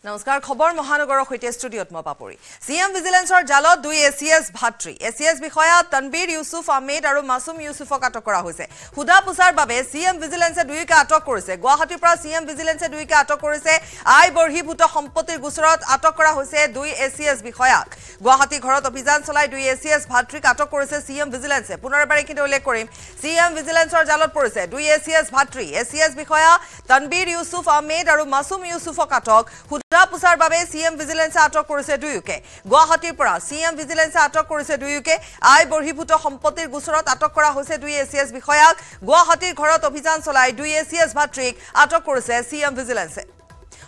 নমস্কাৰ খবৰ মহানগৰৰ হৈতে ষ্টুডিঅত মই পাপৰি সিএম ভিজিলেন্সৰ জালত দুই এসিএস ভাতৃ এসিএস বিষয়া তনবীৰ ইউসুফ আহমেদ আৰু মাসুম ইউসুফক আটক কৰা হৈছে হুদা পুছাৰ বাবে সিএম ভিজিলেন্সে দুইকে আটক কৰিছে গুৱাহাটীৰ পৰা সিএম ভিজিলেন্সে দুইকে আটক কৰিছে আই বৰ্হিভূত সম্পত্তিৰ গোচৰত আটক কৰা হৈছে দুই এসিএস বিষয়াক গুৱাহাটী ঘৰত অভিযান চলাই দুই এসিএস ভাতৃক আটক কৰিছে সিএম ভিজিলেন্সে পুনৰবাৰ কিন্তু উল্লেখ কৰিম সিএম ভিজিলেন্সৰ জালত পৰিছে দুই এসিএস ভাতৃ এসিএস বিষয়া তনবীৰ ইউসুফ আহমেদ আৰু মাসুম ইউসুফক আটক হুদা পুছাৰ বাবে সিএম ভিজিলেন্সে আটক কৰিছে দুইকে গুৱাহাটীৰ পৰা সিএম ভিজিলেন্সে আটক কৰিছে দুইকে আই বৰ্হিভূত সম্পত্তিৰ গোচৰত আটক কৰা হৈছে দুই এসিএস বিষয়াক গুৱাহাটীৰ ঘৰত অভিযান চলাই দুই এসিএস ভাতৃক আটক কৰিছে সিএম ভিজিলেন্সে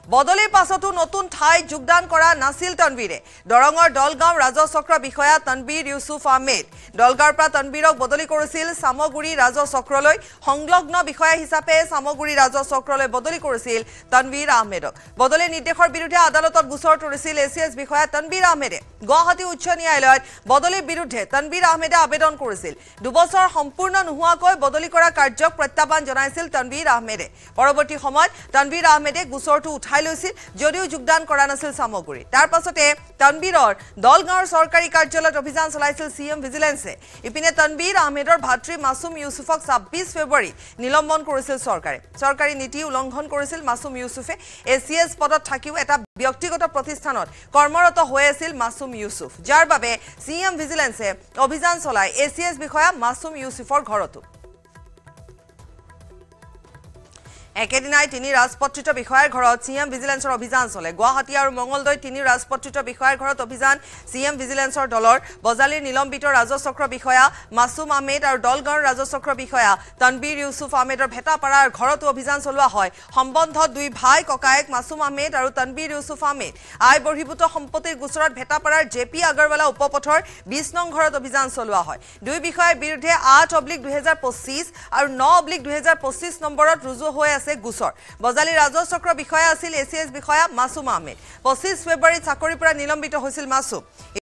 বদলিৰ পাছতো নতুন ঠাই যোগদান কৰা নাছিল তনবীৰে দৰঙৰ দলগাঁও ৰাজচক্ৰ বিষয়া তনবীৰ ইউসুফ আহমেদ দলগাঁৱৰ পৰা তনবীৰক বদলি কৰিছিল সামগুৰি ৰাজচক্ৰলৈ সংলগ্ন বিষয়া হিচাপে সামগুৰি ৰাজচক্ৰলৈ বদলি কৰিছিল তনবীৰ আহমেদক বদলিৰ নিৰ্দেশৰ বিৰুদ্ধে আদালতত গোচৰ তৰিছিল এসিএস বিষয়া তনবীৰ আহমেদে গুৱাহাটী উচ্চ ন্যায়ালয়ত বদলিৰ বিৰুদ্ধে তনবীৰ আহমেদে আবেদন কৰিছিল দুবছৰ সম্পূৰ্ণ নোহোৱাকৈ বদলি কৰা কাৰ্যক প্ৰত্যাহ্বান জনাইছিল তনবীৰ আহমেদে পৰৱৰ্তী সময়ত তনবীৰ আহমেদে গোচৰটো উঠাই লৈছিল যদিও যোগদান কৰা নাছিল সামগুৰি তাৰ পাছতে তনবীৰৰ দলগাঁৱৰ চৰকাৰী কাৰ্যালয়ত অভিযান চলাইছিল সিএম ভিজিলেন্সে ইপিনে তনবীৰ আহমেদৰ ভাতৃ মাসুম ইউসুফক 26 ফেব্ৰুৱাৰী নিলম্বন কৰিছিল চৰকাৰী নীতি উলংঘন কৰিছিল মাসুম ইউসুফে এসিএস পদত থাকিও এটা ব্যক্তিগত প্ৰতিষ্ঠানত কৰ্মৰত হৈ আছিল মাসুম ইউসুফ যাৰ বাবে সিএম ভিজিলেন্সে অভিযান চলাই এসিএস বিষয়া মাসুম ইউসুফৰ ঘৰতো একেদিনাই তিনি ৰাজপত্ৰিত বিষয়াৰ ঘৰত সিএম ভিজিলেন্সৰ অভিযান চলে গুৱাহাটী আৰু মঙ্গলদৈ তিনি ৰাজপত্ৰিত বিষয়াৰ ঘৰত অভিযান সিএম ভিজিলেন্সৰ দলৰ বজালিৰ নিলম্বিত ৰাজচক্ৰ বিষয়া মাসুম আহমেদ আৰু দলগাঁৱৰ ৰাজচক্ৰ বিষয়া তনবীৰ ইউসুফ আহমেদৰ ভেটাপাৰাৰ ঘৰতো অভিযান চলোৱা হয় সম্বন্ধত দুই ভাই ককায়েক মাসুম আহমেদ আৰু তনবীৰ ইউসুফ আহমেদ আই বৰ্হিভূত সম্পত্তিৰ গোচৰত ভেটাপাৰাৰ জেপি আগৰৱালা উপপথৰ 20 নং ঘৰত অভিযান চলোৱা হয় দুই বিষয়াৰ বিৰুদ্ধে 8/2025 আৰু 9/2025 নম্বৰত ৰুজু হৈ গোচৰ বজালি ৰাজচক্ৰ বিষয়া আছিল এসিএস বিষয়া মাসুম আহমেদ 25 ফেব্ৰুৱাৰী চাকৰিৰ পৰা নিলম্বিত হৈছিল মাসুম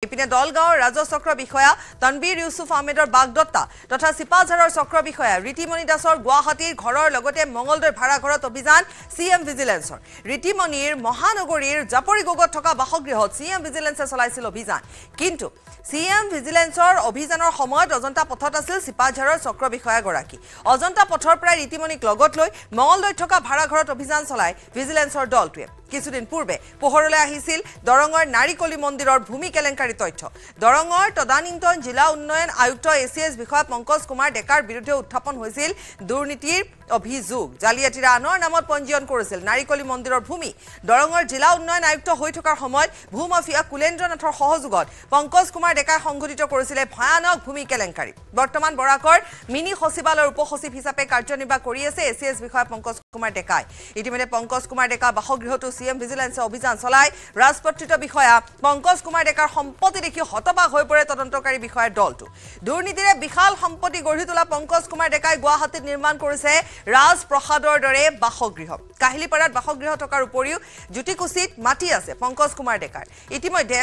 ইপিনে দলগাঁৱৰ ৰাজচক্ৰ বিষয়া তনবীৰ ইউসুফ আহমেদৰ বাগদত্তা তথা সিপাঝাৰৰ চক্ৰ বিষয়া ৰীতিমণি দাসৰ গুৱাহাটীৰ ঘৰৰ লগতে মঙ্গলদৈৰ ভাড়া ঘৰত অভিযান সিএম ভিজিলেন্সৰ ৰীতিমণিৰ মহানগৰীৰ জাপৰিগোগত থকা বাসগৃহত সিএম ভিজিলেন্সে চলাইছিল অভিযান কিন্তু সিএম ভিজিলেন্সৰ অভিযানৰ সময়ত অজন্তা পথত আছিল সিপাঝাৰৰ চক্ৰ বিষয়াগৰাকী অজন্তা পথৰ পৰা ৰীতিমণিক লগত লৈ মঙ্গলদৈত থকা ভাড়া ঘৰত অভিযান চলাই ভিজিলেন্সৰ দলটোৱে কিছুদিন পূৰ্বে পোহৰলৈ আহিছিল দৰঙৰ নাৰিকলি মন্দিৰৰ ভূমি কেলেংকাৰী তথ্য দৰঙৰ তদানীন্তন জিলা উন্নয়ন আয়ুক্ত এসিএস বিষয়া পংকজ কুমাৰ ডেকাৰ বিৰুদ্ধে উত্থাপন হৈছিল দুৰ্নীতিৰ অভিযোগ জালিয়াতিৰ আনৰ নামত পঞ্জীয়ন কৰিছিল নাৰিকলি মন্দিৰৰ ভূমি দৰঙৰ জিলা উন্নয়ন আয়ুক্ত হৈ থকাৰ সময়ত ভূমাফিয়া কুলেন্দ্ৰনাথৰ সহযোগত পংকজ কুমাৰ ডেকাই সংঘটিত কৰিছিল ভয়ানক ভূমি কেলেংকাৰী বৰ্তমান বৰাকৰ মিনি সচিবালয়ৰ উপ সচিব হিচাপে কাৰ্যনিৰ্বাহ কৰি আছে এসিএস বিষয়া পংকজ কুমাৰ ডেকাই ইতিমধ্যে পংকজ কুমাৰ ডেকা বাসগৃহটো সিএম ভিজিলেন্সে অভিযান চলাই ৰাজপত্ৰিত বিষয়া পংকজ কুমাৰ ডেকাৰ সম্পত্তি দেখি হতবাক হৈ পৰে তদন্তকাৰী বিষয়াৰ দলটো দুৰ্নীতিৰে বিশাল সম্পত্তি গঢ়ি তোলা পংকজ কুমাৰ ডেকাই গুৱাহাটীত নিৰ্মাণ কৰিছে ৰাজপ্ৰসাদৰ দৰে বাসগৃহ কাহিলিপাৰাত বাসগৃহ থকাৰ উপৰিও জুটিকুচিত মাটি আছে পংকজ কুমাৰ ডেকাৰ ইতিমধ্যে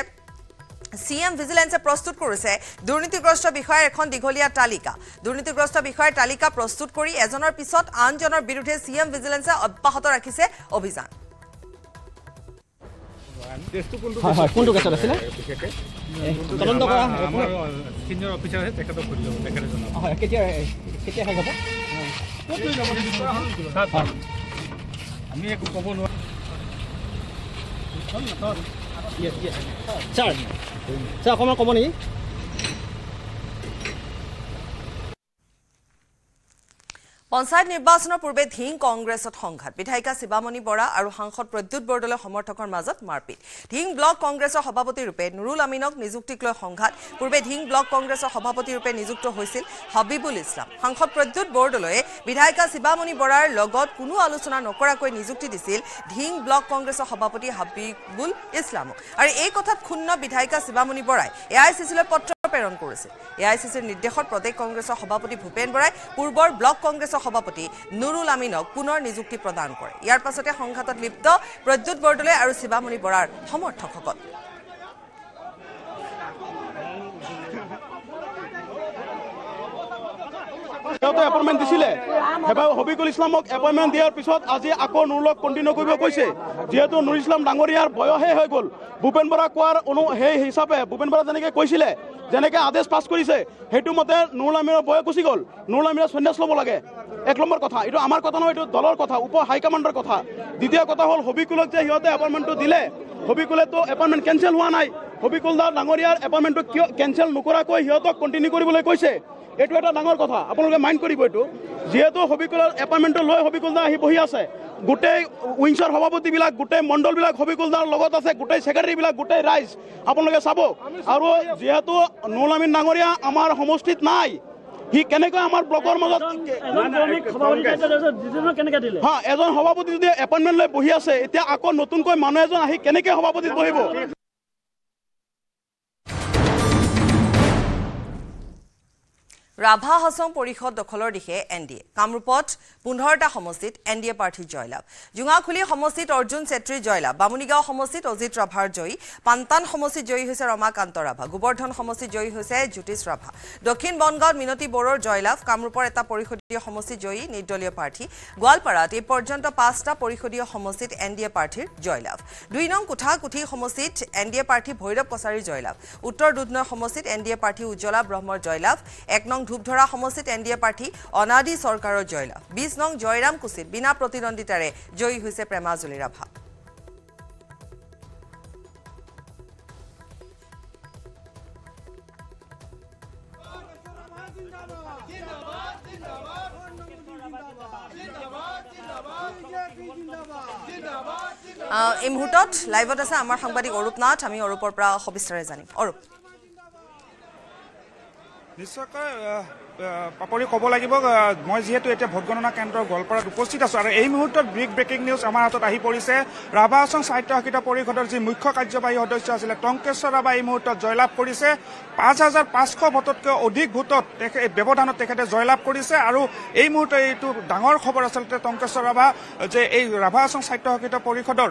সিএম ভিজিলেন্সে প্ৰস্তুত কৰিছে দুৰ্নীতিগ্ৰস্ত বিষয়াৰ এখন দীঘলীয়া তালিকা দুৰ্নীতিগ্ৰস্ত বিষয়াৰ তালিকা প্ৰস্তুত কৰি এজনৰ পিছত আনজনৰ বিৰুদ্ধে সিএম ভিজিলেন্সে অব্যাহত ৰাখিছে অভিযান কোনটো কেছত আছিলে তদন্ত কৰা আমাৰ সিনিয়ৰ অফিচাৰ আছে তেখেতক কৰি ল'ব তেখেতে জনাব হয় কেতিয়া শেষ হ'ব আমি একো ক'ব নোৱাৰোঁ ছাৰ অকণমান ক'ব নেকি পঞ্চায়ত নিৰ্বাচনৰ পূৰ্বে ধিং কংগ্ৰেছত সংঘাত বিধায়িকা শিৱামণি বৰা আৰু সাংসদ প্ৰদ্যুৎ বৰদলৈ সমৰ্থকৰ মাজত মাৰপিট ধিং ব্লক কংগ্ৰেছৰ সভাপতি ৰূপে নুৰুল আমিনক নিযুক্তিক লৈ সংঘাত পূৰ্বে ধিং ব্লক কংগ্ৰেছৰ সভাপতি ৰূপে নিযুক্ত হৈছিল হাবিবুল ইছলাম সাংসদ প্ৰদ্যুৎ বৰদলৈয়ে বিধায়িকা শিৱামণি বৰাৰ লগত কোনো আলোচনা নকৰাকৈ নিযুক্তি দিছিল ধিং ব্লক কংগ্ৰেছৰ সভাপতি হাবিবুল ইছলামক আৰু এই কথাত ক্ষুণ্ণ বিধায়িকা শিৱামণি বৰাই এআইচিচিলৈ পত্ৰ প্ৰেৰণ কৰিছিল এআইচিচিৰ নিৰ্দেশত প্ৰদেশ কংগ্ৰেছৰ সভাপতি ভূপেন বৰাই পূৰ্বৰ ব্লক কংগ্ৰেছৰ সভাপতি নুৰুল আমিনক পুনৰ নিযুক্তি প্ৰদান কৰে ইয়াৰ পাছতে সংঘাতত লিপ্ত প্ৰদ্যুৎ বৰদলৈ আৰু শিৱামণি বৰাৰ সমৰ্থকসকল সিহঁতে এপইণ্টমেণ্ট দিছিলে হবিকুল ইছলামক এপইণ্টমেণ্ট দিয়াৰ পিছত আজি আকৌ নুৰুলক কণ্টিনিউ কৰিব কৈছে যিহেতু নুৰুল ইছলাম ডাঙৰীয়াৰ বয়সে হৈ গ'ল ভূপেন বৰা কোৱাৰ সেই হিচাপে ভূপেন বৰা যেনেকৈ কৈছিলে যেনেকৈ আদেশ পাছ কৰিছে সেইটো মতে নুৰুল আমিৰৰ বয়স গুচি গ'ল নুৰুল আমিৰে সন্ন্যাস ল'ব লাগে 1 নম্বৰ কথা এইটো আমাৰ কথা নহয় এইটো দলৰ কথা উপ হাইকমাণ্ডৰ কথা দ্বিতীয় কথা হ'ল হবিকুলক যে সিহঁতে এপইণ্টমেণ্টটো দিলে হবিকুলেতো এপইণ্টমেণ্ট কেঞ্চেল হোৱা নাই হবিকুল দা ডাঙৰীয়াৰ এপইণ্টমেণ্টটো কিয় কেঞ্চেল নকৰাকৈ সিহঁতক কণ্টিনিউ কৰিবলৈ কৈছে এইটো এটা ডাঙৰ কথা আপোনালোকে মাইণ্ড কৰিব এইটো যিহেতু হবিকুলৰ এপইণ্টমেণ্টটো লৈ হবিকুল দা আহি বহি আছে গোটেই উইংছৰ সভাপতিবিলাক গোটেই মণ্ডলবিলাক হবিকুল দাৰ লগত আছে গোটেই ছেক্ৰেটাৰীবিলাক গোটেই ৰাইজ আপোনালোকে চাব আৰু যিহেতু নুৰুল আমিন ডাঙৰীয়া আমাৰ সমষ্টিত নাই সি কেনেকৈ আমাৰ ব্লকৰ মাজত এজন সভাপতি যদি এপইণ্টমেণ্ট লৈ বহি আছে এতিয়া আকৌ নতুনকৈ মানুহ এজন আহি কেনেকৈ সভাপতিত বহিব ৰাভা হাছং পৰিষদ দখলৰ দিশে এনডিএ কামৰূপত 15টা সমষ্টিত এনডিএ প্ৰাৰ্থী জয়লাভ জুঙাখুলি সমষ্টিত অৰ্জুন চেত্ৰী জয়লাভ বামুনিগাঁও সমষ্টিত অজিত ৰাভাৰ জয়ী পান্তান সমষ্টিত জয়ী হৈছে ৰমাকান্ত ৰাভা গোবৰ্ধন সমষ্টিত জয়ী হৈছে জ্যোতিষ ৰাভা দক্ষিণ বনগাঁৱত মিনতী বড়োৰ জয়লাভ কামৰূপৰ এটা পৰিষদীয় সমষ্টিত জয়ী নিৰ্দলীয় প্ৰাৰ্থী গোৱালপাৰাত এই পৰ্যন্ত 5টা পৰিষদীয় সমষ্টিত এনডিএ প্ৰাৰ্থীৰ জয়লাভ 2 নং কুঠাকুঠি সমষ্টিত এনডিএ প্ৰাৰ্থী ভৈৰৱ কছাৰীৰ জয়লাভ উত্তৰ দুধনৈ সমষ্টিত এনডিএ প্ৰাৰ্থী উজ্জ্বলা ব্ৰহ্মৰ জয়লাভ 1 নং ধূপধৰা সমষ্টিত এনডিএ প্ৰাৰ্থী অনাদি চৰকাৰৰ জয়লাভ 20 নং জয়ৰাম কুছিত বিনা প্ৰতিদ্বন্দ্বিতাৰে জয়ী হৈছে প্ৰেমাজুলি ৰাভা এই মুহূৰ্তত লাইভত আছে আমাৰ সাংবাদিক অৰূপ নাথ আমি অৰূপৰ পৰা সবিস্তাৰে জানিম অৰূপ নিশ্চয়কৈ পাপৰি ক'ব লাগিব মই যিহেতু এতিয়া ভোটগণনা কেন্দ্ৰৰ গোৱালপাৰাত উপস্থিত আছোঁ আৰু এই মুহূৰ্তত ব্ৰেকিং নিউজ আমাৰ হাতত আহি পৰিছে ৰাভা হাছং স্বায়ত্তশাসিত পৰিষদৰ যি মুখ্য কাৰ্যবাহী সদস্য আছিলে টংকেশ্বৰ ৰাভা এই মুহূৰ্তত জয়লাভ কৰিছে 5,500 ভোটতকৈ অধিক ভোটত ব্যৱধানত তেখেতে জয়লাভ কৰিছে আৰু এই মুহূৰ্তত এইটো ডাঙৰ খবৰ আচলতে টংকেশ্বৰ ৰাভা যে এই ৰাভা হাছং স্বায়ত্তশাসিত পৰিষদৰ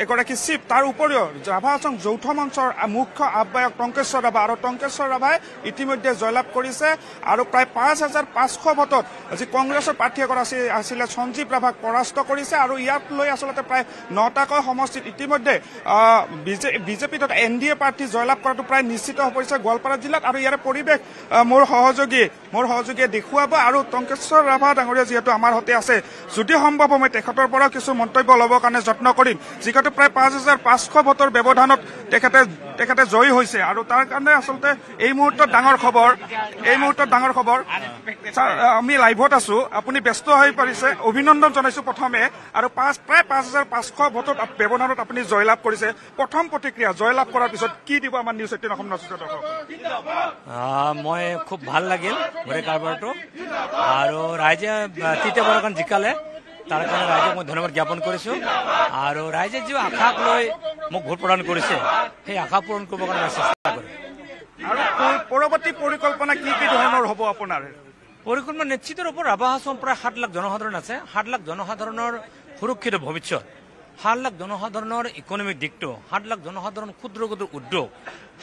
এগৰাকী চিফ তাৰ উপৰিও ৰাভা হাছং যৌথ মঞ্চৰ মুখ্য আহ্বায়ক টংকেশ্বৰ ৰাভা আৰু টংকেশ্বৰ ৰাভাই ইতিমধ্যে জয়লাভ কৰিছে আৰু প্ৰায় 5,500 ভোটত যি কংগ্ৰেছৰ প্ৰাৰ্থী এগৰাকী আছিলে সঞ্জীৱ ৰাভাক পৰাস্ত কৰিছে আৰু ইয়াক লৈ আচলতে প্ৰায় 9টাকৈ সমষ্টিত ইতিমধ্যে বিজেপি তথা এনডিএ প্ৰাৰ্থী জয়লাভ কৰাটো প্ৰায় নিশ্চিত হৈ পৰিছে গোৱালপাৰা জিলাত আৰু ইয়াৰে পৰিৱেশ মোৰ সহযোগীয়ে দেখুৱাব আৰু টংকেশ্বৰ ৰাভা ডাঙৰীয়া যিহেতু আমাৰ সৈতে আছে যদি সম্ভৱ মই তেখেতৰ পৰা কিছু মন্তব্য ল'বৰ কাৰণে যত্ন কৰিম যিহেতু প্ৰায় 5,500 ভোটৰ ব্যৱধানত তেখেতে জয়ী হৈছে আৰু তাৰ কাৰণে আচলতে এই মুহূৰ্তত ডাঙৰ খবৰ আমি লাইভত আছো আপুনি ব্যস্ত হৈ পৰিছে অভিনন্দন জনাইছো প্ৰথমে আৰু প্ৰায় 5,500 ভোটত ব্যৱধানত আপুনি জয়লাভ কৰিছে প্ৰথম প্ৰতিক্ৰিয়া জয়লাভ কৰাৰ পিছত কি দিব আমাৰ নিউজ 18 অসম নচিত দৰ্শক মই খুব ভাল লাগিল গোটেই কাৰবাৰটো আৰু ৰাইজে তৃতীয়বাৰৰ কাৰণে জিকালে তাৰ কাৰণে ৰাইজক মই ধন্যবাদ জ্ঞাপন কৰিছোঁ আৰু ৰাইজে যি আশাক লৈ মোক ভোট প্ৰদান কৰিছে সেই আশা পূৰণ কৰিবৰ কাৰণে চেষ্টা কৰিম আৰু পৰৱৰ্তী পৰিকল্পনা কি ধৰণৰ হ'ব আপোনাৰ পৰিকল্পনা নিশ্চিত ৰূপত ৰাভা হাছং প্ৰায় 7 লাখ জনসাধাৰণ আছে 7 লাখ জনসাধাৰণৰ সুৰক্ষিত ভৱিষ্যত 7 লাখ জনসাধাৰণৰ ইকনমিক দিশটো 7 লাখ জনসাধাৰণ ক্ষুদ্ৰ ক্ষুদ্ৰ উদ্যোগ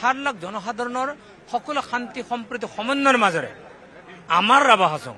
7 লাখ জনসাধাৰণৰ সকলো শান্তি সম্প্ৰীতি সমন্বয়ৰ মাজেৰে আমাৰ ৰাভা হাছং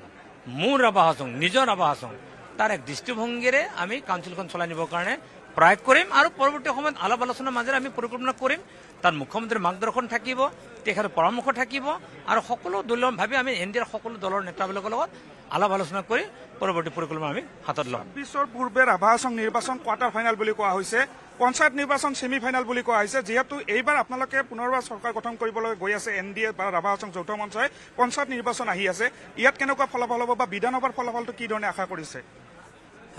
মোৰ ৰাভা হাছং নিজৰ ৰাভা হাছং তাৰ এক দৃষ্টিভংগীৰে আমি কাউন্সিলখন চলাই নিবৰ কাৰণে প্ৰয়াস কৰিম আৰু পৰৱৰ্তী সময়ত আলাপ আলোচনাৰ মাজেৰে আমি পৰিকল্পনা কৰিম তাত মুখ্যমন্ত্ৰীৰ মাৰ্গদৰ্শন থাকিব তেখেতৰ পৰামৰ্শ থাকিব আৰু সকলো দলীয়ভাৱে আমি এনডিএৰ সকলো দলৰ নেতাবিলাকৰ লগত আলাপ আলোচনা কৰি পৰৱৰ্তী পৰিকল্পনা আমি হাতত ল'ম 20ৰ পূৰ্বে ৰাভা হাছং নিৰ্বাচন কোৱাৰ্টাৰ ফাইনেল বুলি কোৱা হৈছে পঞ্চায়ত নিৰ্বাচন ছেমি ফাইনেল বুলি কোৱা হৈছে যিহেতু এইবাৰ আপোনালোকে পুনৰবাৰ চৰকাৰ গঠন কৰিবলৈ গৈ আছে এনডিএ বা ৰাভা হাছং যৌথ মঞ্চই পঞ্চায়ত নিৰ্বাচন আহি আছে ইয়াত কেনেকুৱা ফলাফল হ'ব বা বিধানসভাৰ ফলাফলটো কি ধৰণে আশা কৰিছে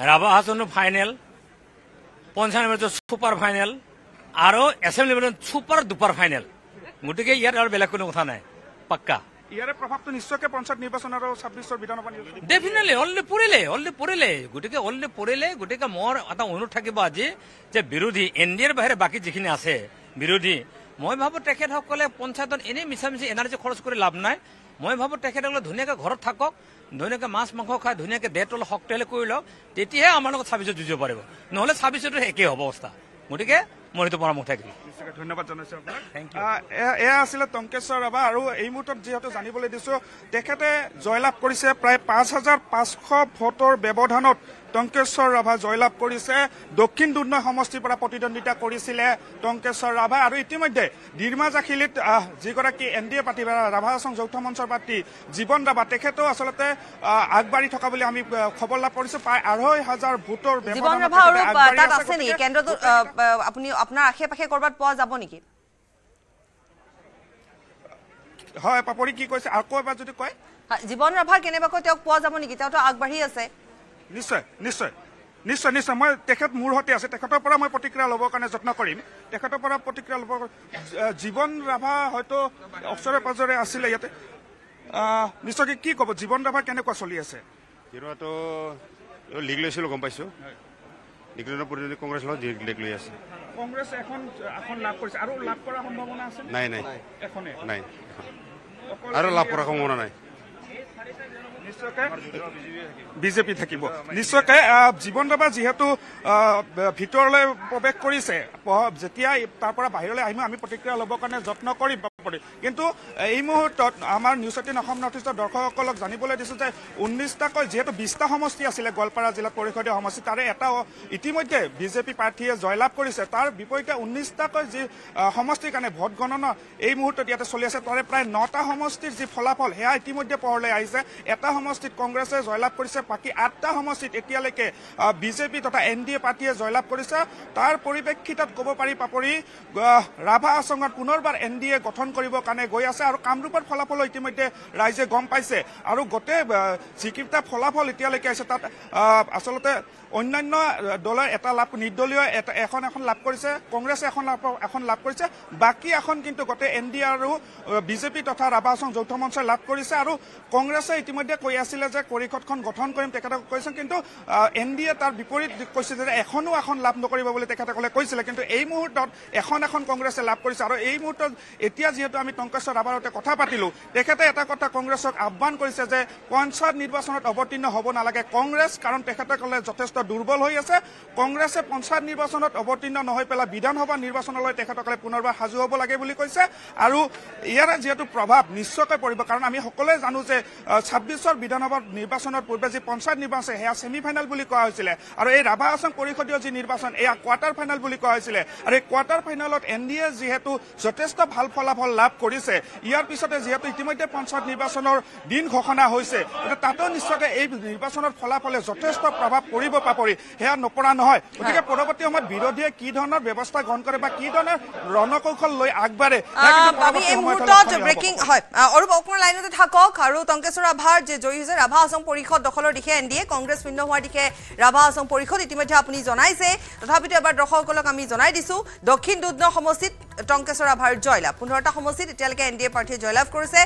ৰাভা হাছংৰ ফাইনেল পঞ্চায়ত নিৰ্বাচন ছুপাৰ ফাইনেল আৰু এছেম্বলি নিৰ্বাচন ছুপাৰ দুপাৰ ফাইনেল গতিকে ইয়াত আৰু বেলেগ কোনো কথা নাই পাক্কা ইয়াৰে প্ৰভাৱটো নিশ্চয়কৈ পঞ্চায়ত নিৰ্বাচন আৰু 26ৰ বিধানসভা নিৰ্বাচন ডেফিনেটলি অলৰেডি পৰিলে গতিকে মোৰ এটা অনুৰোধ থাকিব আজি যে বিৰোধী এনডিএৰ বাহিৰে বাকী যিখিনি আছে বিৰোধী মই ভাবোঁ তেখেতসকলে পঞ্চায়তত এনেই মিছামিছি এনাৰ্জি খৰচ কৰি লাভ নাই মই ভাবোঁ তেখেতসকলে ধুনীয়াকৈ ঘৰত থাকক ধুনীয়াকৈ মাছ মাংস খাই ধুনীয়াকৈ দেহটো শক্তিশালী কৰি লওক তেতিয়াহে আমাৰ লগত 26ত যুঁজিব পাৰিব নহ'লে 26তো একেই হ'ব অৱস্থা গতিকে মনোনীত পৰামৰ্শ থাকিল ধন্যবাদ জনাইছোঁ আপোনাক Thank you. এয়া আছিলে টংকেশ্বৰ ৰাভা আৰু এই মুহূৰ্তত যিহেতু জানিবলৈ দিছোঁ তেখেতে জয়লাভ কৰিছে প্ৰায় 5,500 ভোটৰ ব্যৱধানত টংকেশ্বৰ ৰাভা জয়লাভ কৰিছে দক্ষিণ দুধনৈ সমষ্টিৰ পৰা প্ৰতিদ্বন্দ্বিতা কৰিছিলে টংকেশ্বৰ ৰাভা আৰু ইতিমধ্যে ডিমাজাখিলিত যিগৰাকী NDA প্ৰাৰ্থী ৰাভা হাছং যৌথ মঞ্চৰ প্ৰাৰ্থী জীৱন ৰাভা তেখেতেও আচলতে আগবাঢ়ি থকা বুলি আমি খবৰ লাভ কৰিছোঁ প্ৰায় 2,500 ভোটৰ জীৱন ৰাভা আৰু তাত আছে নেকি কেন্দ্ৰটো আপুনি আপোনাৰ আশে পাশে কৰবাত পোৱা যাব নেকি হয় পাপৰি কি কৈছে আকৌ এবাৰ যদি কয় জীৱন ৰাভা কেনেবাকৈ তেওঁক পোৱা যাব নেকি তেওঁতো আগবাঢ়ি আছে নিশ্চয় নিশ্চয় নিশ্চয় নিশ্চয় মই তেখেত মোৰ সৈতে আছে তেখেতৰ পৰা মই প্ৰতিক্ৰিয়া ল'বৰ কাৰণে যত্ন কৰিম তেখেতৰ পৰা প্ৰতিক্ৰিয়া ল'ব জীৱন ৰাভা হয়তো ওচৰে পাজৰে আছিলে ইয়াতে নিশ্চয়কৈ কি ক'ব জীৱন ৰাভা কেনেকুৱা চলি আছে জিৰোটো লিগ লৈছিলোঁ গম পাইছোঁ লিগ লৈ প্ৰতিনিধি কংগ্ৰেছ লগত লিগ লৈ আছে কংগ্ৰেছ এখন লাভ কৰিছে আৰু লাভ কৰাৰ সম্ভাৱনা আছে নাই নাই এখনে নাই আৰু লাভ কৰাৰ সম্ভাৱনা নাই নিশ্চয়কৈ বিজেপি থাকিব নিশ্চয়কৈ জীৱন ৰাভা যিহেতু ভিতৰলৈ প্ৰৱেশ কৰিছে যেতিয়া তাৰ পৰা বাহিৰলৈ আহিম আমি প্ৰতিক্ৰিয়া ল'বৰ কাৰণে যত্ন কৰিম কিন্তু এই মুহূৰ্তত আমাৰ নিউজ 18 অসম নৰ্থ ইষ্টৰ দৰ্শকসকলক জানিবলৈ দিছোঁ যে 19টাকৈ যিহেতু 20টা সমষ্টি আছিলে গোৱালপাৰা জিলাত পৰিষদীয় সমষ্টি তাৰে এটা ইতিমধ্যে বিজেপি প্ৰাৰ্থীয়ে জয়লাভ কৰিছে তাৰ বিপৰীতে 19টাকৈ যি সমষ্টিৰ কাৰণে ভোট গণনা এই মুহূৰ্তত ইয়াতে চলি আছে তাৰে প্ৰায় 9টা সমষ্টিৰ যি ফলাফল সেয়া ইতিমধ্যে পোহৰলৈ আহিছে এটা সমষ্টিত কংগ্ৰেছে জয়লাভ কৰিছে বাকী 8টা সমষ্টিত এতিয়ালৈকে বিজেপি তথা NDA প্ৰাৰ্থীয়ে জয়লাভ কৰিছে তাৰ পৰিপ্ৰেক্ষিতত ক'ব পাৰি পাপৰি ৰাভা হাছঙত পুনৰবাৰ NDA গঠন কৰিবৰ কাৰণে গৈ আছে আৰু কামৰূপৰ ফলাফল ইতিমধ্যে ৰাইজে গম পাইছে আৰু গোটেই যিকেইটা ফলাফল এতিয়ালৈকে আছে তাত আচলতে অন্যান্য দলৰ এটা লাভ নিৰ্দলীয় এখন লাভ কৰিছে কংগ্ৰেছে এখন লাভ কৰিছে বাকী এখন কিন্তু গোটেই NDA আৰু বিজেপি তথা ৰাভা হাছং যৌথ মঞ্চই লাভ কৰিছে আৰু কংগ্ৰেছে ইতিমধ্যে কৈ আছিলে যে পৰিষদখন গঠন কৰিম তেখেতক কৈছে কিন্তু NDA তাৰ বিপৰীত কৈছে যে এখন লাভ নকৰিব বুলি তেখেতসকলে কৈছিলে কিন্তু এই মুহূৰ্তত এখন কংগ্ৰেছে লাভ কৰিছে আৰু এই মুহূৰ্তত এতিয়া যিহেতু আমি টংকেশ্বৰ ৰাভাৰ সৈতে কথা পাতিলোঁ তেখেতে এটা কথা কংগ্ৰেছক আহ্বান কৰিছে যে পঞ্চায়ত নিৰ্বাচনত অৱতীৰ্ণ হ'ব নালাগে কংগ্ৰেছ কাৰণ তেখেতসকলে যথেষ্ট দুৰ্বল হৈ আছে কংগ্ৰেছে পঞ্চায়ত নিৰ্বাচনত অৱতীৰ্ণ নহয় পেলাই বিধানসভা নিৰ্বাচনলৈ তেখেতসকলে পুনৰবাৰ সাজু হ'ব লাগে বুলি কৈছে আৰু ইয়াৰে যিহেতু প্ৰভাৱ নিশ্চয়কৈ পৰিব কাৰণ আমি সকলোৱে জানো যে 26ৰ বিধানসভা নিৰ্বাচনৰ পূৰ্বে যি পঞ্চায়ত নিৰ্বাচন সেয়া ছেমি ফাইনেল বুলি কোৱা হৈছিলে আৰু এই ৰাভা হাছং পৰিষদীয় যি নিৰ্বাচন এয়া কোৱাৰ্টাৰ ফাইনেল বুলি কোৱা হৈছিলে আৰু এই কোৱাৰ্টাৰ ফাইনেলত NDA যিহেতু যথেষ্ট ভাল ফলাফল লাভ কৰিছে ইয়াৰ পিছতে যিহেতু ইতিমধ্যে পঞ্চায়ত নিৰ্বাচনৰ দিন ঘোষণা হৈছে তাতো নিশ্চয়কৈ এই নিৰ্বাচনৰ ফলাফলে যথেষ্ট প্ৰভাৱ পৰিব পাপৰি সেয়া নপৰা নহয় গতিকে পৰৱৰ্তী সময়ত বিৰোধীয়ে কি ধৰণৰ ব্যৱস্থা গ্ৰহণ কৰে বা কি ধৰণৰ ৰণকৌশল লৈ আগবাঢ়ে ব্ৰেকিং হয় অৰূপ অকণমান লাইনতে থাকক আৰু টংকেশ্বৰ ৰাভাৰ যে জয়ী হৈছে ৰাভা হাছং পৰিষদ দখলৰ দিশে NDA কংগ্ৰেছ শূন্য হোৱাৰ দিশে ৰাভা হাছং পৰিষদ ইতিমধ্যে আপুনি জনাইছে তথাপিতো এবাৰ দৰ্শকসকলক আমি জনাই দিছোঁ দক্ষিণ দুধনৈ সমষ্টিত টংকেশ্বৰ ৰাভাৰ জয়লাভ 15টা সমষ্টিত এতিয়ালৈকে NDA প্ৰাৰ্থীয়ে জয়লাভ কৰিছে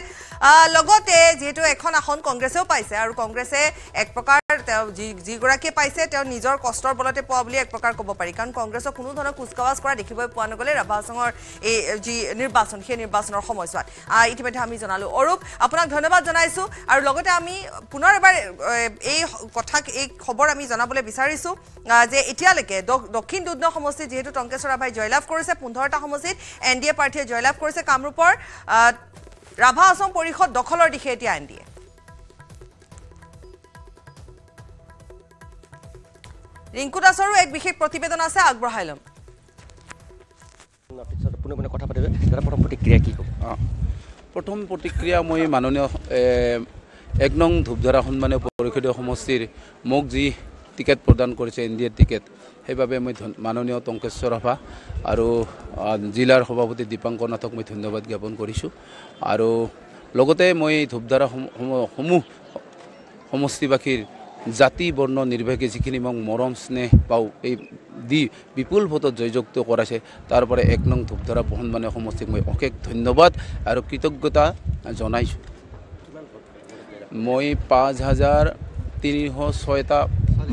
লগতে যিহেতু এখন আসন কংগ্ৰেছেও পাইছে আৰু কংগ্ৰেছে এক প্ৰকাৰ তেওঁ যিগৰাকীয়ে পাইছে তেওঁ নিজৰ কষ্টৰ বলতে পোৱা বুলি এক প্ৰকাৰ ক'ব পাৰি কাৰণ কংগ্ৰেছক কোনো ধৰণৰ কুচকাৱাজ কৰা দেখিবলৈ পোৱা নগ'লে ৰাভা হাছঙৰ এই যি নিৰ্বাচন সেই নিৰ্বাচনৰ সময়ছোৱাত ইতিমধ্যে আমি জনালোঁ অৰূপ আপোনাক ধন্যবাদ জনাইছোঁ আৰু লগতে আমি পুনৰ এবাৰ এই খবৰ আমি জনাবলৈ বিচাৰিছোঁ যে এতিয়ালৈকে দক্ষিণ দুধনৈ সমষ্টিত যিহেতু টংকেশ্বৰ ৰাভাই জয়লাভ কৰিছে 15টা সমষ্টিত NDA প্ৰাৰ্থীয়ে জয়লাভ কৰিছে কামৰূপৰ ৰাভা হাছং পৰিষদ দখলৰ দিশে এতিয়া NDA ৰিংকু দাসৰো এক বিশেষ প্ৰতিবেদন আছে আগবঢ়াই ল'ম কথা পাতিবে প্ৰথম প্ৰতিক্ৰিয়া কি ক'ব প্ৰথম প্ৰতিক্ৰিয়া মই মাননীয় 1 নং ধূপধাৰা সন্মানীয় পৰিষদীয় সমষ্টিৰ মোক যি টিকেট প্ৰদান কৰিছে NDA টিকেট সেইবাবে মই মাননীয় টংকেশ্বৰ ৰাভা আৰু জিলাৰ সভাপতি দীপাংকৰ নাথক মই ধন্যবাদ জ্ঞাপন কৰিছোঁ আৰু লগতে মই ধূপধাৰা সমূহ সমষ্টিবাসীৰ জাতি বৰ্ণ নিৰ্বিশেষে যিখিনি মোক মৰম স্নেহ পাওঁ এই দি বিপুল ভোটত জয়যুক্ত কৰাইছে তাৰ পৰা 1 নং ধূপধাৰা সন্মানীয় সমষ্টিক মই অশেষ ধন্যবাদ আৰু কৃতজ্ঞতা জনাইছোঁ মই 5,306টা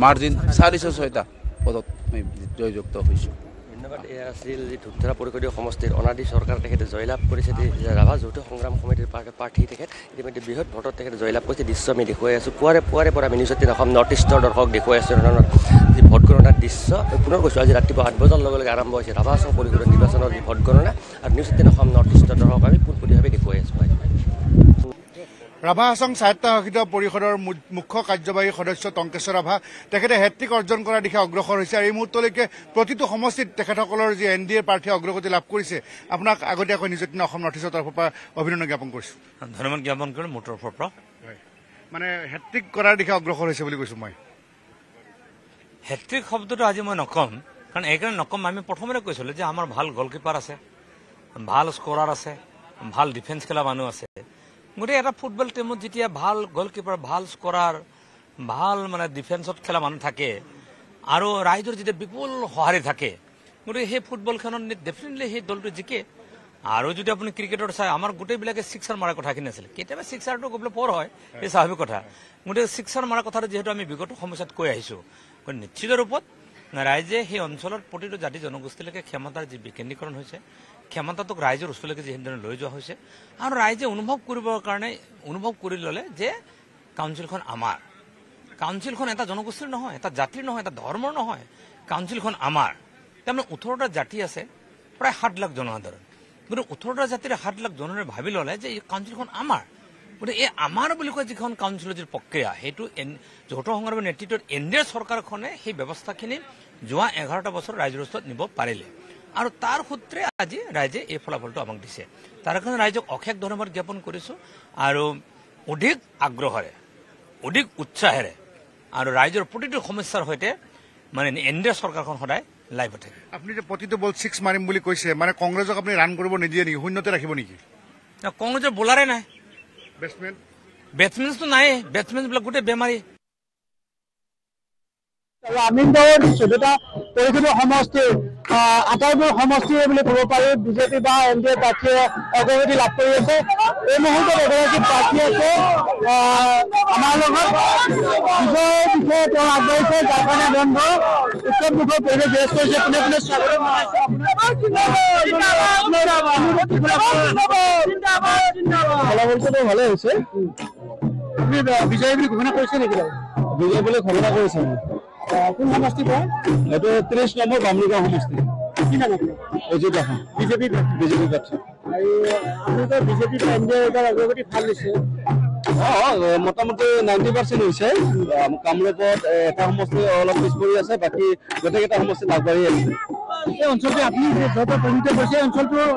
মাৰ্জিন 406টা পদত মই জয়যুক্ত হৈছোঁ ধন্যবাদ। এয়া আছিল যি ধূপধাৰা পৰিষদীয় সমষ্টিৰ অনাদি চৰকাৰ তেখেতে জয়লাভ কৰিছে। ৰাভা যৌথ সংগ্ৰাম সমিতিৰ প্ৰাৰ্থী তেখেত ইতিমধ্যে বৃহৎ ভোটত তেখেতে জয়লাভ কৰিছে। দৃশ্য আমি দেখুৱাই আছোঁ। পুৱাৰে পৰা আমি নিউজ 18 অসম নৰ্থ ইষ্টৰ দৰ্শক দেখুৱাই আছোঁ ধৰণৰ যি ভোট গণনাৰ দৃশ্য। পুনৰ কৈছোঁ আজি ৰাতিপুৱা 8 বজাৰ লগে লগে আৰম্ভ হৈছে ৰাভা হাছং পৰিষদৰ নিৰ্বাচনৰ যি ভোট গণনা আৰু নিউজ 18 অসম নৰ্থ ইষ্টৰ দৰ্শক আমি পোনপটীয়াভাৱে দেখুৱাই আছোঁ। ৰাভা হাছং স্বায়ত্তশাসিত পৰিষদৰ মুখ্য কাৰ্যবাহী সদস্য টংকেশ্বৰ ৰাভা তেখেতে হেট্ৰিক অৰ্জন কৰাৰ দিশে অগ্ৰসৰ হৈছে আৰু এই মুহূৰ্তলৈকে প্ৰতিটো সমষ্টিত তেখেতসকলৰ যি NDA প্ৰাৰ্থীয়ে অগ্ৰগতি লাভ কৰিছে। আপোনাক আগতীয়াকৈ নিউজ 18 অসম নৰ্থ ইষ্টৰ তৰফৰ পৰা অভিনন্দন জ্ঞাপন কৰিছোঁ। ধন্যবাদ জ্ঞাপন কৰিলোঁ মোৰ তৰফৰ পৰা। মানে হেট্ৰিক কৰাৰ দিশে অগ্ৰসৰ হৈছে বুলি কৈছোঁ মই। হেট্ৰিক শব্দটো আজি মই নকম, কাৰণ এইকাৰণে নকম আমি প্ৰথমতে কৈছিলোঁ যে আমাৰ ভাল গলকিপাৰ আছে, ভাল স্কৰাৰ আছে, ভাল ডিফেন্স খেলা মানুহ আছে। গতিকে এটা ফুটবল টিমত যেতিয়া ভাল গলকিপাৰ, ভাল স্কৰাৰ, ভাল মানে ডিফেন্সত খেলা মানুহ থাকে আৰু ৰাইজৰ যেতিয়া বিপুল সঁহাৰি থাকে, গতিকে সেই ফুটবলখনত ডেফিনেটলি সেই দলটো জিকে। আৰু যদি আপুনি ক্ৰিকেটত চাই আমাৰ গোটেইবিলাকে ছিক্সাৰ মাৰাৰ কথাখিনি আছিলে। কেতিয়াবা ছিক্সাৰটো ক'বলৈ পৰ হয়, এই স্বাভাৱিক কথা। গতিকে ছিক্সাৰ মাৰাৰ কথাটো যিহেতু আমি বিগত সমস্যাত কৈ আহিছোঁ, গতিকে নিশ্চিত ৰূপত ৰাইজে সেই অঞ্চলৰ প্ৰতিটো জাতি জনগোষ্ঠীলৈকে ক্ষমতাৰ যি বিকেন্দ্ৰীকৰণ হৈছে, ক্ষমতাটোক ৰাইজৰ ওচৰলৈকে যিধৰণে লৈ যোৱা হৈছে আৰু ৰাইজে অনুভৱ কৰিবৰ কাৰণে অনুভৱ কৰি ল'লে যে কাউন্সিলখন আমাৰ। কাউন্সিলখন এটা জনগোষ্ঠীৰ নহয়, এটা জাতিৰ নহয়, এটা ধৰ্মৰ নহয়, কাউন্সিলখন আমাৰ। তাৰমানে 18টা জাতি আছে, প্ৰায় 7 লাখ জনসাধাৰণ। গতিকে 18টা জাতিৰ 7 লাখ জনৰে ভাবি ল'লে যে এই কাউন্সিলখন আমাৰ। গতিকে এই আমাৰ বুলি কয় যিখন কাউন্সিলৰ যি প্ৰক্ৰিয়া, সেইটো যৌথ সংগ্ৰামৰ নেতৃত্বত NDA চৰকাৰখনে সেই ব্যৱস্থাখিনি যোৱা 11টা বছৰ ৰাইজৰ ওচৰত নিব পাৰিলে আৰু তাৰ সূত্ৰে আজি ৰাইজে এই ফলাফলটো আমাক দিছে। তাৰ কাৰণে ৰাইজক অশেষ ধন্যবাদ জ্ঞাপন কৰিছোঁ আৰু অধিক আগ্ৰহেৰে, অধিক উৎসাহেৰে আৰু ৰাইজৰ প্ৰতিটো সমস্যাৰ সৈতে মানে NDA চৰকাৰখন সদায় লাইভ হৈ থাকে। আপুনি যে প্ৰতিটো বল 6 মাৰিম বুলি কৈছে, মানে কংগ্ৰেছক আপুনি ৰান কৰিব নিদিয়ে নেকি, শূন্যতে ৰাখিব নেকি? কংগ্ৰেছৰ বলাৰে নাই, বেটছমেনটো নাই, বেটছমেনবিলাক গোটেই বেমাৰী। আমিনগাঁৱৰ 14টা পৰিষদীয় সমষ্টিৰ আটাইবোৰ সমষ্টিয়ে বুলি ক'ব পাৰি বিজেপি বা NDA প্ৰাৰ্থীয়ে অগ্ৰগতি লাভ কৰি আছে। এই মুহূৰ্তত এগৰাকী প্ৰাৰ্থী আছে আমাৰ লগত, বিজয়ৰ বিষয়ে তেওঁ আগবাঢ়িছে, যাৰ কাৰণে বন্ধ উৎসৱমুখৰ পৰিৱেশ বিৰাজ কৰিছে। কোনে কোনে স্বাগতম ফলাফলটো ভালে হৈছে। আপুনি বিজয় বুলি ঘোষণা কৰিছে নেকি? বিজয় বুলি ঘোষণা কৰিছে। কোন সমষ্টি কয়? এইটো 30 নম্বৰ বামুণীগাঁও সমষ্টি। কি নাম আপোনাৰ? অজিত আসন, বিজেপি প্ৰাৰ্থী। আৰু আপোনালোকৰ বিজেপি NDA এইবাৰ অগ্ৰগতি ভাল দিছে? মোটামুটি 90% হৈছে। কামৰূপত এটা সমষ্টি অলপ পিছ পৰি আছে, বাকী গোটেইকেইটা সমষ্টিত আগবাঢ়ি আহিছে। এই অঞ্চলটো আপুনি য'ত পৰিণত কৰিছে, এই অঞ্চলটোৰ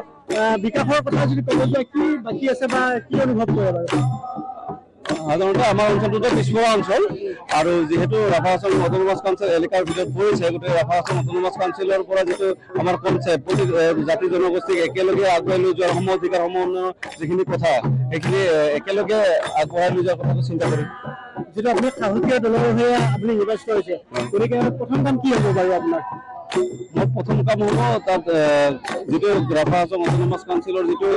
বিকাশৰ কথা যদি ক'ব যায়, কি বাকী আছে বা কি অনুভৱ কৰে বাৰু? সাধাৰণতে আমাৰ অঞ্চলটোতো পিছপৰা অঞ্চল আৰু যিহেতু ৰাভা হাছং অট'নমাছ কাউন্সিল এলেকাৰ ভিতৰত পৰিছে, গতিকে ৰাভা হাছং অট'নমাছ কাউন্সিলৰ পৰা যিটো আমাৰ কনচেপ্ট প্ৰতি জাতি জনগোষ্ঠীক একেলগে আগুৱাই লৈ যোৱাৰ অধিকাৰ সমন্বয়ৰ যিখিনি কথা, সেইখিনি একেলগে আগবঢ়াই লৈ যোৱাৰ কথাটো চিন্তা কৰিম। যিটো আপুনি সাহসীয়া দলৰ হৈ আপুনি নিৰ্বাচিত হৈছে, গতিকে প্ৰথম কাম কি হ'ব বাৰু আপোনাৰ? মোৰ প্ৰথম কাম হ'ব তাত যিটো ৰাভা হাছং অট'নমাছ কাউন্সিলৰ যিটো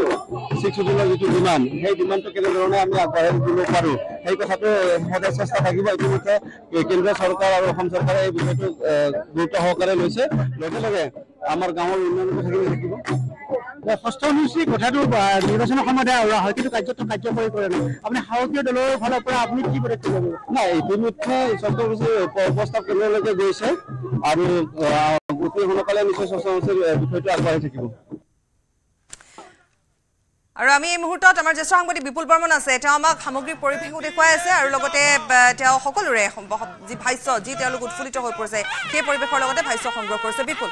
6 শিডিউলৰ যিটো ডিমাণ্ড, সেই ডিমাণ্ডটো কেনেধৰণে আমি আগবঢ়াই দিব পাৰোঁ সেই কথাটো সদায় চেষ্টা থাকিব। ইতিমধ্যে কেন্দ্ৰীয় চৰকাৰ আৰু অসম চৰকাৰে এই বিষয়টো গুৰুত্ব সহকাৰে লৈছে। লগে লগে আমাৰ গাঁৱৰ উন্নয়নটো থাকিব। ষষ্ঠ অনুসূচী কথাটো নিৰ্বাচনৰ সময়ত হয়তো কাৰ্যকৰী কৰে নাই, আপুনি সাহসীয় দলৰ ফালৰ পৰা আপুনি কি পদক্ষেপ ল'ব? নাই, ইতিমধ্যে ষষ্ঠ অনুসূচী প্ৰস্তাৱ কেন্দ্ৰলৈকে গৈছে আৰু অতি সোনকালে নিশ্চয় ষষ্ঠ অনুসূচীৰ বিষয়টো আগবাঢ়ি থাকিব। আৰু আমি এই মুহূৰ্তত আমাৰ জ্যেষ্ঠ সাংবাদিক বিপুল বৰ্মন আছে, তেওঁ আমাক সামগ্ৰিক পৰিৱেশো দেখুৱাই আছে আৰু লগতে তেওঁ সকলোৰে যি ভাষ্য, যি তেওঁলোক উৎফুল্লিত হৈ পৰিছে সেই পৰিৱেশৰ লগতে ভাষ্য সংগ্ৰহ কৰিছে। বিপুল।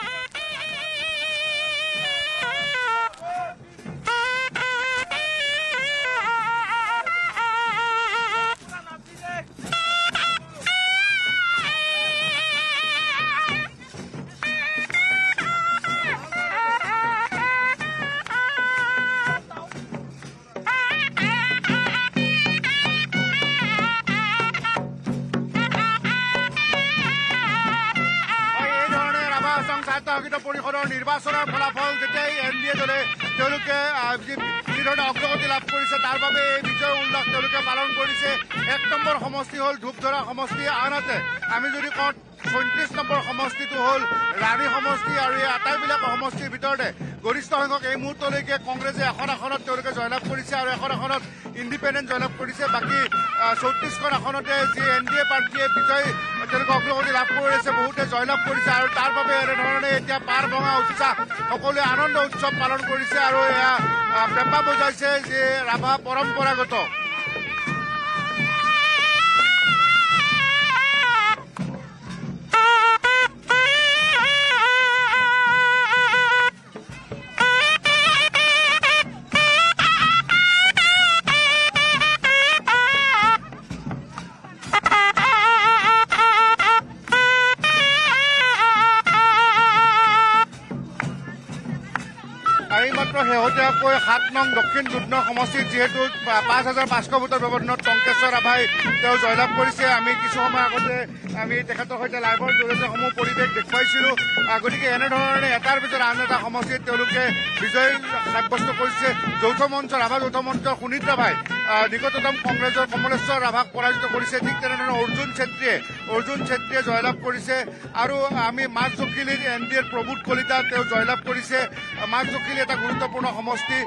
পৰিষদৰ নিৰ্বাচনৰ ফলাফল যেতিয়াই NDA দলে তেওঁলোকে যিধৰণে অগ্ৰগতি লাভ কৰিছে, তাৰ বাবে এই বিজয় উল্লাস তেওঁলোকে পালন কৰিছে। 1 নম্বৰ সমষ্টি হ'ল ধূপধাৰা সমষ্টি। আনহাতে আমি যদি কওঁ 34 নম্বৰ সমষ্টিটো হ'ল ৰাণী সমষ্টি আৰু এই আটাইবিলাক সমষ্টিৰ ভিতৰতে গৰিষ্ঠ সংখ্যক এই মুহূৰ্তলৈকে কংগ্ৰেছে এখন আসনত তেওঁলোকে জয়লাভ কৰিছে আৰু এখন আসনত ইণ্ডিপেণ্ডেণ্ট জয়লাভ কৰিছে। বাকী 34খন আসনতে যি NDA প্ৰাৰ্থীয়ে বিজয় তেওঁলোকে অগ্ৰগতি লাভ কৰিছে, বহুতে জয়লাভ কৰিছে আৰু তাৰ বাবে এনেধৰণে এতিয়া পাৰ ভঙা উৎসাহ, সকলোৱে আনন্দ উৎসৱ পালন কৰিছে আৰু এয়া পেঁপা বজাইছে যে ৰাভা পৰম্পৰাগত। শেহতীয়াকৈ 7 নং দক্ষিণ দুধনৈ সমষ্টিত যিহেতু 5500 ভোটৰ ব্যৱধানত টংকেশ্বৰ ৰাভাই তেওঁ জয়লাভ কৰিছে। আমি কিছু সময় আগতে আমি তেখেতৰ সৈতে লাইভৰ জৰিয়তে সমূহ পৰিৱেশ দেখুৱাইছিলোঁ। গতিকে এনেধৰণে এটাৰ পিছত আন এটা সমষ্টিত তেওঁলোকে বিজয় সাব্যস্ত কৰিছে। যৌথ মঞ্চ ৰাভা যৌথ মঞ্চৰ সুনীত ৰাভাই নিকটতম কংগ্ৰেছৰ কমলেশ্বৰ ৰাভাক পৰাজিত কৰিছে। ঠিক তেনেধৰণে অৰ্জুন ছেত্ৰীয়ে জয়লাভ কৰিছে আৰু আমি মাছ জকিলিৰ NDAৰ প্ৰভূত কলিতা তেওঁ জয়লাভ কৰিছে। মাছ জকিলি এটা গুৰুত্বপূৰ্ণ সমষ্টি।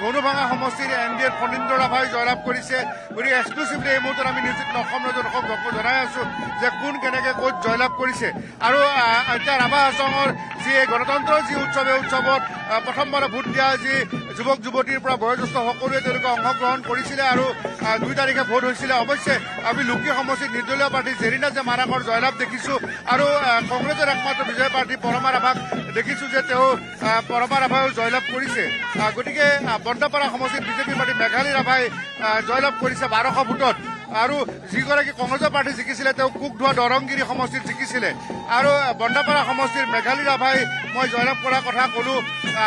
ধনুভাঙা সমষ্টিৰ NDAৰ ফণীন্দ্ৰ ৰাভাই জয়লাভ কৰিছে। গতিকে এক্সক্লুচিভলি এই মুহূৰ্তত আমি নিউজ 9 দৰ্শক জনাই আছো যে কোন কেনেকে ক'ত জয়লাভ কৰিছে। আৰু এতিয়া ৰাভা হাছঙৰ যি গণতন্ত্ৰৰ যি উৎসৱ, এই উৎসৱত প্ৰথমবাৰ ভোট দিয়া যি যুৱক যুৱতীৰ পৰা বয়োজ্যেষ্ঠ সকলোৱে তেওঁলোকে অংশগ্ৰহণ কৰিছিলে আৰু 2 তাৰিখে ভোট হৈছিলে। অৱশ্যে আমি লুকি সমষ্টিত নিৰ্দলীয় প্ৰাৰ্থী জেৰিনা যে মাৰাকৰ জয়লাভ দেখিছো আৰু কংগ্ৰেছৰ একমাত্ৰ বিজয় প্ৰাৰ্থী পৰমা ৰাভাক দেখিছো যে তেওঁ পৰমা ৰাভাইও জয়লাভ কৰিছে। গতিকে বন্দাপাৰা সমষ্টিত বিজেপি প্ৰাৰ্থী মেঘালী ৰাভাই জয়লাভ কৰিছে 1200 ভোটত আৰু যিগৰাকী কংগ্ৰেছৰ প্ৰাৰ্থী জিকিছিলে তেওঁ কুকধোৱা দৰংগিৰি সমষ্টিত জিকিছিলে। আৰু বন্দাপাৰা সমষ্টিৰ মেঘালী ৰাভাই মই জয়লাভ কৰাৰ কথা ক'লো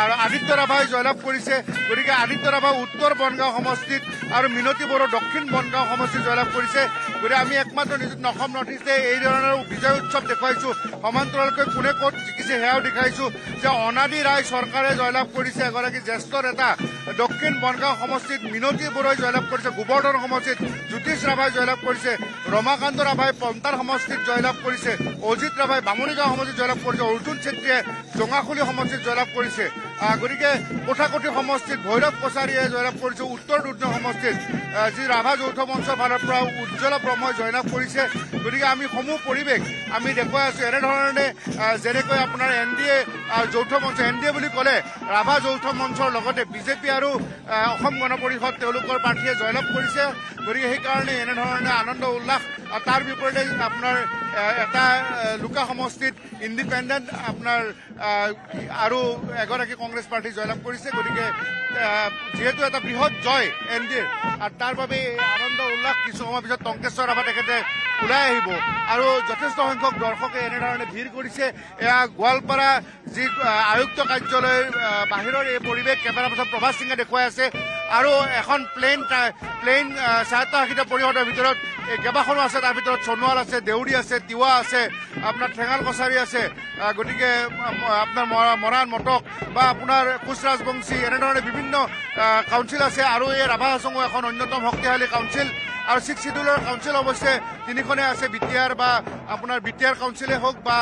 আৰু আদিত্য ৰাভাই জয়লাভ কৰিছে। গতিকে আদিত্য ৰাভাই উত্তৰ বনগাঁও সমষ্টিত আৰু মিনতী বড়ো দক্ষিণ বনগাঁও সমষ্টিত জয়লাভ কৰিছে। গতিকে আমি একমাত্ৰ নিউজ অসম নৰ্থ ইষ্টে এই ধৰণৰ বিজয় উৎসৱ দেখুৱাইছো। সমান্তৰালকৈ কোনে ক'ত জিকিছে সেয়াও দেখাইছো যে অনাদি ৰায় চৰকাৰে জয়লাভ কৰিছে এগৰাকী জ্যেষ্ঠ নেতা। দক্ষিণ বনগাঁও সমষ্টিত মিনতী বড়োই জয়লাভ কৰিছে। গোবৰ্ধন সমষ্টিত জ্যোতিষ ৰাভাই জয়লাভ কৰিছে। ৰমাকান্ত ৰাভাই পন্তাৰ সমষ্টিত জয়লাভ কৰিছে। অজিত ৰাভাই বামুণীগাঁও সমষ্টিত জয়লাভ কৰিছে। অৰ্জুন ছেত্ৰীয়ে জঙাখুলি সমষ্টিত জয়লাভ কৰিছে। গতিকে কোঠাকটি সমষ্টিত ভৈৰৱ কছাৰীয়ে জয়লাভ কৰিছে। উত্তৰ দুধনৈ সমষ্টিত যি ৰাভা যৌথ মঞ্চৰ ফালৰ পৰা উজ্জ্বলা ব্ৰহ্মই জয়লাভ কৰিছে। গতিকে আমি সমূহ পৰিৱেশ আমি দেখুৱাই আছো। এনেধৰণে যেনেকৈ আপোনাৰ NDA যৌথ মঞ্চ, NDA বুলি ক'লে ৰাভা যৌথ মঞ্চৰ লগতে বিজেপি আৰু অসম গণ পৰিষদ তেওঁলোকৰ প্ৰাৰ্থীয়ে জয়লাভ কৰিছে। গতিকে সেইকাৰণে এনেধৰণে আনন্দ উল্লাস। তাৰ বিপৰীতে আপোনাৰ এটা লুকা সমষ্টিত ইণ্ডিপেণ্ডেণ্ট আপোনাৰ আৰু এগৰাকী কংগ্ৰেছ প্ৰাৰ্থী জয়লাভ কৰিছে। গতিকে যিহেতু এটা বৃহৎ জয় NDA আৰু তাৰ বাবে আনন্দ উল্লাস। কিছু সময় পিছত টংকেশ্বৰ ৰাভা তেখেতে ওলাই আহিব আৰু যথেষ্ট সংখ্যক দৰ্শকে এনেধৰণে ভিৰ কৰিছে। এয়া গোৱালপাৰা যি আয়ুক্ত কাৰ্যালয়ৰ বাহিৰৰ এই পৰিৱেশ কেমেৰা পাৰ্চন প্ৰভাস সিঙে দেখুৱাই আছে। আৰু এখন প্লেইন স্বায়ত্তশাসিত পৰিষদৰ ভিতৰত কেইবাখনো আছে। তাৰ ভিতৰত সোণোৱাল আছে, দেউৰী আছে, তিৱা আছে, আপোনাৰ ঠেঙাল কছাৰী আছে। গতিকে আপোনাৰ মৰাণ মটক বা আপোনাৰ কোচ ৰাজবংশী এনেধৰণে বিভিন্ন কাউন্সিল আছে। আৰু এই ৰাভা হাছঙো এখন অন্যতম শক্তিশালী কাউন্সিল। আৰু 6 শিডিউলৰ কাউন্সিল অৱশ্যে 3খনে আছে। বিটিআৰ বা আপোনাৰ বিটিআৰ কাউন্সিলে হওক বা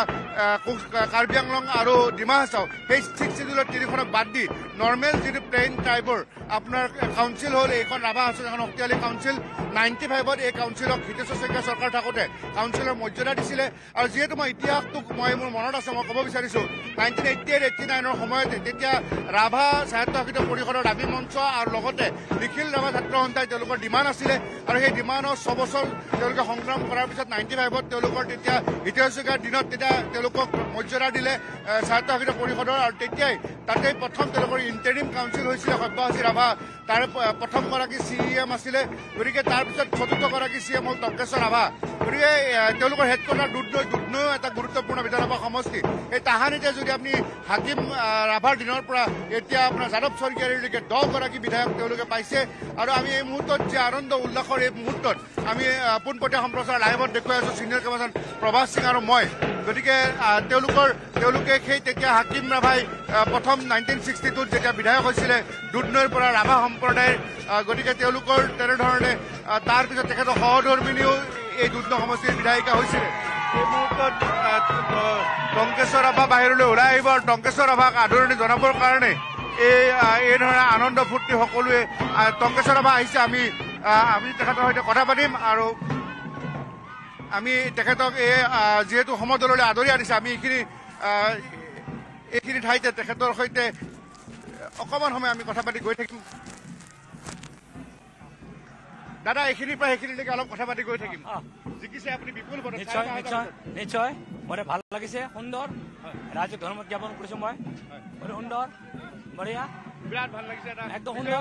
কাৰ্বি আংলং আৰু ডিমা হাছাও, সেই 6 শিডিউলৰ 3খনক বাদ দি নৰ্মেল যিটো প্লেইন টাইপৰ আপোনাৰ কাউন্সিল হ'ল এইখন ৰাভা হাছং এখন শক্তিশালী কাউন্সিল। 95ত এই কাউন্সিলক হিতেশ্বৰ শইকীয়া চৰকাৰ থাকোঁতে কাউন্সিলৰ মৰ্যাদা দিছিলে। আৰু যিহেতু মই ইতিহাসটোক মোৰ মনত আছে, মই ক'ব বিচাৰিছোঁ 1988-89ৰ সময়তে তেতিয়া ৰাভা স্বায়ত্তশাসিত পৰিষদৰ দাবী মঞ্চ আৰু লগতে নিখিল ৰাভা ছাত্ৰ সন্থাই তেওঁলোকৰ ডিমাণ্ড আছিলে। আৰু সেই ডিমাণ্ডৰ 6 বছৰ তেওঁলোকে সংগ্ৰাম কৰাৰ পিছত 95ত তেওঁলোকৰ তেতিয়া হিতেশ্বৰ শইকীয়াৰ দিনত তেতিয়া তেওঁলোকক মৰ্যাদা দিলে স্বায়ত্তশাসিত পৰিষদৰ। আৰু তেতিয়াই তাতেই প্ৰথম তেওঁলোকৰ ইণ্টাৰিম কাউন্সিল হৈছিলে সব্যসাচী ৰাভা। তাৰে প্ৰথমগৰাকী CEM আছিলে। গতিকে তাৰপিছত 4ৰ্থগৰাকী CM হ'ল টংকেশ্বৰ ৰাভা। গতিকে তেওঁলোকৰ হেডকোৱাৰ্টাৰ দুধনৈও এটা গুৰুত্বপূৰ্ণ বিধানসভা সমষ্টি। এই তাহানিতে যদি আপুনি হাকিম ৰাভাৰ দিনৰ পৰা এতিয়া আপোনাৰ যাদৱ স্বৰ্গীয়াৰীলৈকে 10গৰাকী বিধায়ক তেওঁলোকে পাইছে। আৰু আমি এই মুহূৰ্তত যে আনন্দ উল্লাসৰ এই মুহূৰ্তত আমি পোনপটীয়া সম্প্ৰচাৰ লাইভত দেখুৱাই আছো ছিনিয়ৰ কেমেৰামেন প্ৰভাস সিং আৰু মই। গতিকে তেওঁলোকে সেই তেতিয়া হাকিম ৰাভাই প্ৰথম 1962ত যেতিয়া বিধায়ক হৈছিলে দুধনৈৰ পৰা ৰাভা সম্প্ৰদায়ৰ। গতিকে তেওঁলোকৰ তেনেধৰণে তাৰপিছত তেখেতৰ সহধৰ্মিনীও এই দুধনৈ সমষ্টিৰ বিধায়িকা হৈছিলে। এই মুহূৰ্তত টংকেশ্বৰ ৰাভা বাহিৰলৈ ওলাই আহিব আৰু টংকেশ্বৰ ৰাভাক আদৰণি জনাবৰ কাৰণে এই ধৰণে আনন্দ ফূৰ্তি সকলোৱে টংকেশ্বৰ ৰাভা আহিছে আমি তেখেতৰ সৈতে কথা পাতিম আৰু আমি তেখেতক যিহেতু সমদললৈ আদৰি আনিছে আমি এইখিনি ঠাইতে তেখেতৰ সৈতে অকণমান সময় আমি কথা পাতি গৈ থাকিম দাদা এইখিনিৰ পৰা সেইখিনিলৈকে অলপ কথা পাতি গৈ থাকিম জিকিছে আপুনি বিপুল ভোটত নিশ্চয় মোৰ ভাল লাগিছে সুন্দৰ ৰাজ্যক ধন্যবাদ জ্ঞাপন কৰিছো মই সুন্দৰ বঢ়িয়া বিৰাট ভাল লাগিছে একদম সুন্দৰ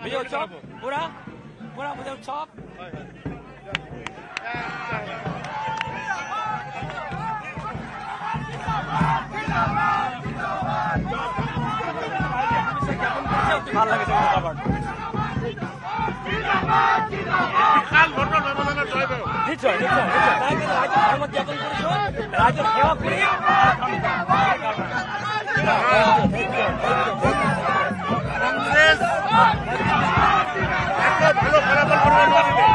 বিজয় উৎসৱ পুৰা বিজয় উৎসৱ ভাল লাগিছে নিশ্চয় ধন্যবাদ জ্ঞাপন কৰিছো ৰাজ্যৰ সেৱা কৰি কংগ্ৰেছ ভালো ফলাফল কৰিব নোৱাৰিলে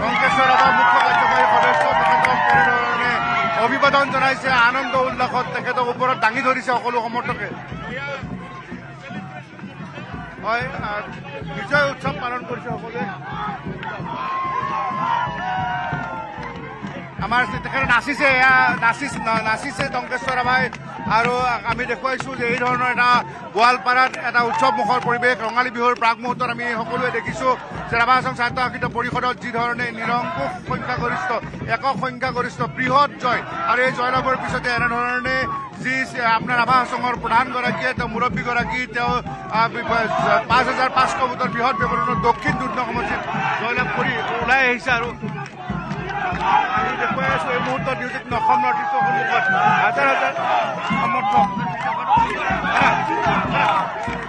টংকেশ্বৰ ৰাভা মুখ্য কাৰ্যবাহী সদস্য তেখেতক কেনেধৰণে অভিবাদন জনাইছে আনন্দ উল্লাসত তেখেতক ওপৰত দাঙি ধৰিছে সকলো সমৰ্থকে হয় বিজয় উৎসৱ পালন কৰিছে সকলোৱে আমাৰ তেখেতে নাচিছে টংকেশ্বৰ ৰাভাই আৰু আমি দেখুৱাইছো যে এই ধৰণৰ এটা গোৱালপাৰাত এটা উৎসৱমুখৰ পৰিৱেশ ৰঙালী বিহুৰ প্ৰাক মুহূৰ্তত আমি সকলোৱে দেখিছো যে ৰাভা হাছং স্বায়ত্তশাসিত পৰিষদত যি ধৰণে নিৰংকুশ সংখ্যাগৰিষ্ঠ একক সংখ্যাগৰিষ্ঠ বৃহৎ জয় আৰু এই জয়লাভৰ পিছতে এনেধৰণে যি আপোনাৰ ৰাভা হাছঙৰ প্ৰধানগৰাকীয়ে তেওঁ মুৰব্বীগৰাকী তেওঁ 5,500 ভোটৰ বৃহৎ ব্যৱধানত দক্ষিণ দুৰ্ন সমষ্টিত জয়লাভ কৰি ওলাই আহিছে আৰু আমি দেখুৱাই আছো এই মুহূৰ্তত নিউজিক অসম নৰ্থ ইষ্টৰ সন্মুখত হাজাৰ সমৰ্থক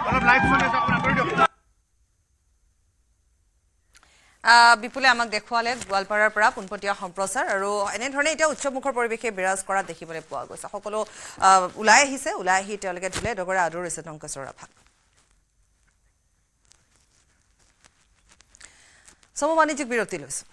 অলপ লাইভ চলি আছে আপুনি আঁতৰি দিয়ক বিপুলে আমাক দেখুৱালে গোৱালপাৰাৰ পৰা পোনপটীয়া সম্প্ৰচাৰ আৰু এনেধৰণে এতিয়া উৎসৱমুখৰ পৰিৱেশে বিৰাজ কৰা দেখিবলৈ পোৱা গৈছে সকলো ওলাই আহি তেওঁলোকে ঢোলে ডগৰে আদৰিছে টংকেশ্বৰ ৰাভাক সমবাণিজ্যিক বিৰতি লৈছো